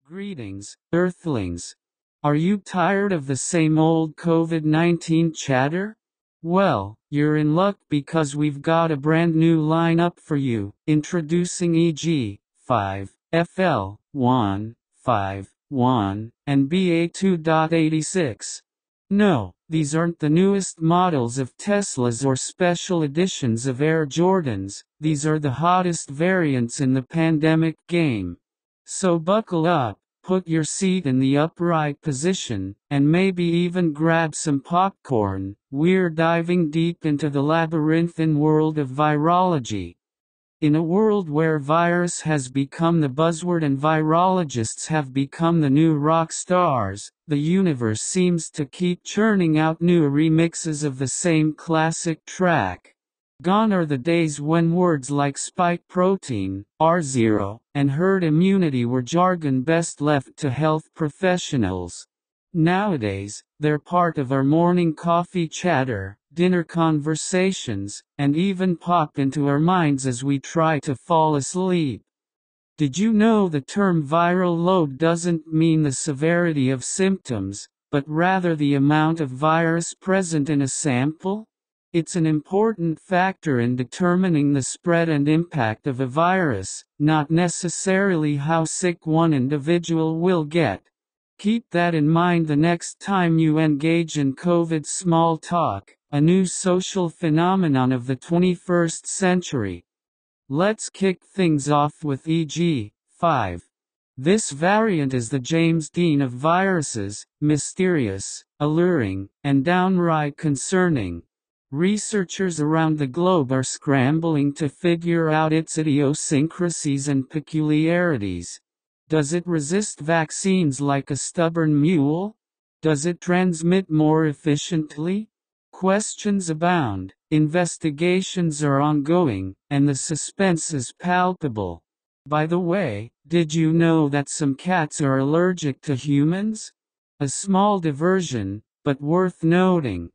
Greetings, Earthlings. Are you tired of the same old COVID-19 chatter? Well, you're in luck because we've got a brand new lineup for you, introducing EG 5, FL 1, 5, 1, and BA 2.86. No, these aren't the newest models of Teslas or special editions of Air Jordans, these are the hottest variants in the pandemic game. So buckle up, put your seat in the upright position, and maybe even grab some popcorn. We're diving deep into the labyrinthine world of virology. In a world where virus has become the buzzword and virologists have become the new rock stars, the universe seems to keep churning out new remixes of the same classic track. Gone are the days when words like spike protein, R0, and herd immunity were jargon best left to health professionals. Nowadays, they're part of our morning coffee chatter, dinner conversations, and even pop into our minds as we try to fall asleep. Did you know the term viral load doesn't mean the severity of symptoms, but rather the amount of virus present in a sample? It's an important factor in determining the spread and impact of a virus, not necessarily how sick one individual will get. Keep that in mind the next time you engage in COVID small talk, a new social phenomenon of the 21st century. Let's kick things off with EG 5. This variant is the James Dean of viruses, mysterious, alluring, and downright concerning. Researchers around the globe are scrambling to figure out its idiosyncrasies and peculiarities. Does it resist vaccines like a stubborn mule? Does it transmit more efficiently? Questions abound, investigations are ongoing, and the suspense is palpable. By the way, did you know that some cats are allergic to humans? A small diversion, but worth noting.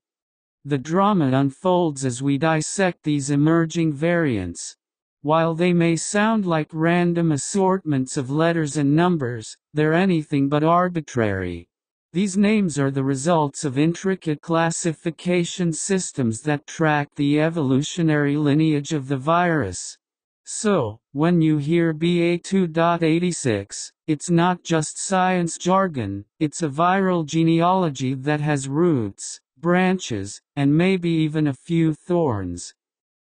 The drama unfolds as we dissect these emerging variants. While they may sound like random assortments of letters and numbers, they're anything but arbitrary. These names are the results of intricate classification systems that track the evolutionary lineage of the virus. So, when you hear BA 2.86, it's not just science jargon, it's a viral genealogy that has roots, branches, and maybe even a few thorns.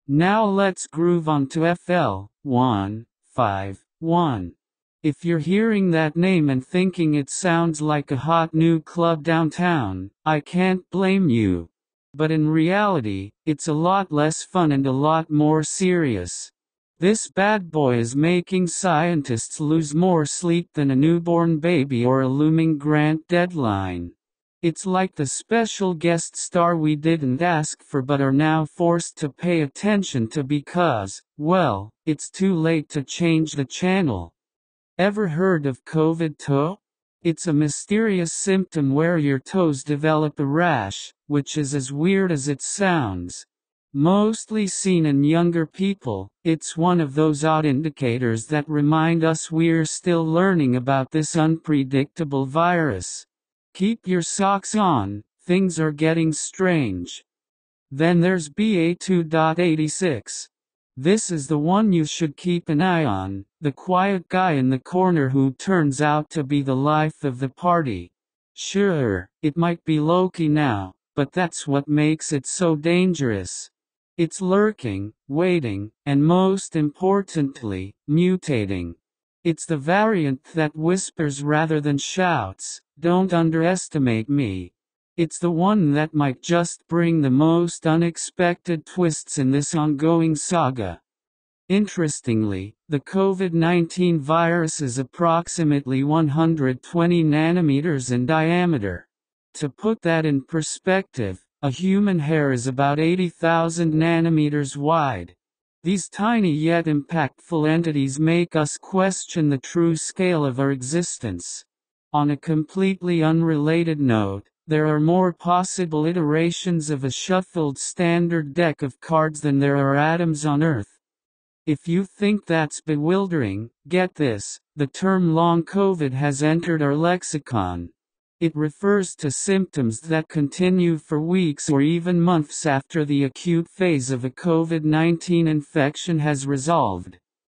Now let's groove on to FL 1, 5, 1. If you're hearing that name and thinking it sounds like a hot new club downtown, I can't blame you. But in reality, it's a lot less fun and a lot more serious. This bad boy is making scientists lose more sleep than a newborn baby or a looming grant deadline. It's like the special guest star we didn't ask for but are now forced to pay attention to because, well, it's too late to change the channel. Ever heard of COVID toe? It's a mysterious symptom where your toes develop a rash, which is as weird as it sounds. Mostly seen in younger people, it's one of those odd indicators that remind us we're still learning about this unpredictable virus. Keep your socks on, things are getting strange. Then there's BA 2.86. This is the one you should keep an eye on, the quiet guy in the corner who turns out to be the life of the party. Sure, it might be low-key now, but that's what makes it so dangerous. It's lurking, waiting, and most importantly, mutating. It's the variant that whispers rather than shouts, "Don't underestimate me." It's the one that might just bring the most unexpected twists in this ongoing saga. Interestingly, the COVID-19 virus is approximately 120 nanometers in diameter. To put that in perspective, a human hair is about 80,000 nanometers wide. These tiny yet impactful entities make us question the true scale of our existence. On a completely unrelated note, there are more possible iterations of a shuffled standard deck of cards than there are atoms on Earth. If you think that's bewildering, get this, The term long COVID has entered our lexicon. It refers to symptoms that continue for weeks or even months after the acute phase of a COVID-19 infection has resolved.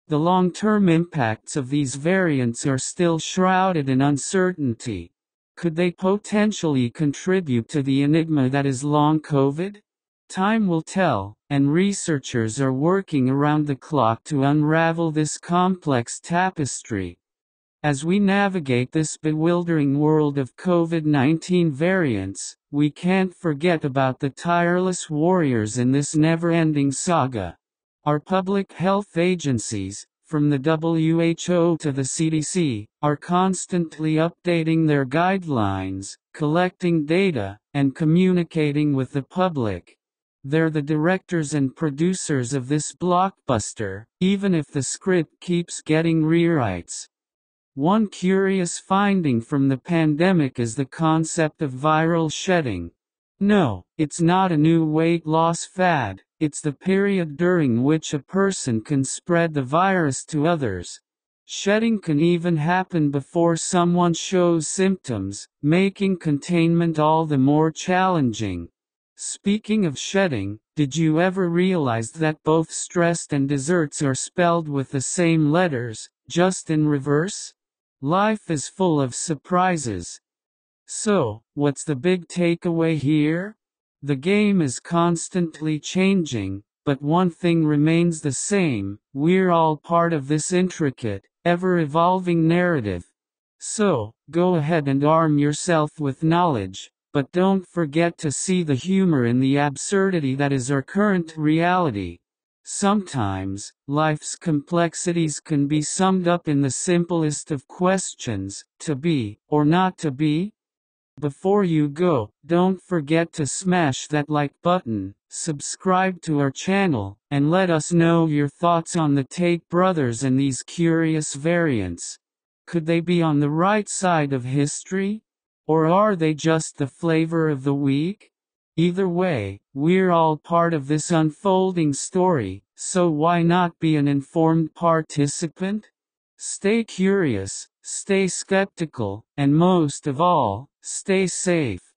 The long-term impacts of these variants are still shrouded in uncertainty. Could they potentially contribute to the enigma that is long COVID? Time will tell, and researchers are working around the clock to unravel this complex tapestry. As we navigate this bewildering world of COVID-19 variants, we can't forget about the tireless warriors in this never-ending saga. Our public health agencies, from the WHO to the CDC, are constantly updating their guidelines, collecting data, and communicating with the public. They're the directors and producers of this blockbuster, even if the script keeps getting rewrites. One curious finding from the pandemic is the concept of viral shedding. No, it's not a new weight loss fad, it's the period during which a person can spread the virus to others. Shedding can even happen before someone shows symptoms, making containment all the more challenging. Speaking of shedding, did you ever realize that both stressed and desserts are spelled with the same letters, just in reverse? Life is full of surprises. So, what's the big takeaway here? The game is constantly changing, but one thing remains the same: we're all part of this intricate, ever-evolving narrative. So, go ahead and arm yourself with knowledge, but don't forget to see the humor in the absurdity that is our current reality. Sometimes, life's complexities can be summed up in the simplest of questions: to be, or not to be? Before you go, don't forget to smash that like button, subscribe to our channel, and let us know your thoughts on the Tate brothers and these curious variants. Could they be on the right side of history? Or are they just the flavor of the week? Either way, we're all part of this unfolding story, so why not be an informed participant? Stay curious, stay skeptical, and most of all, stay safe.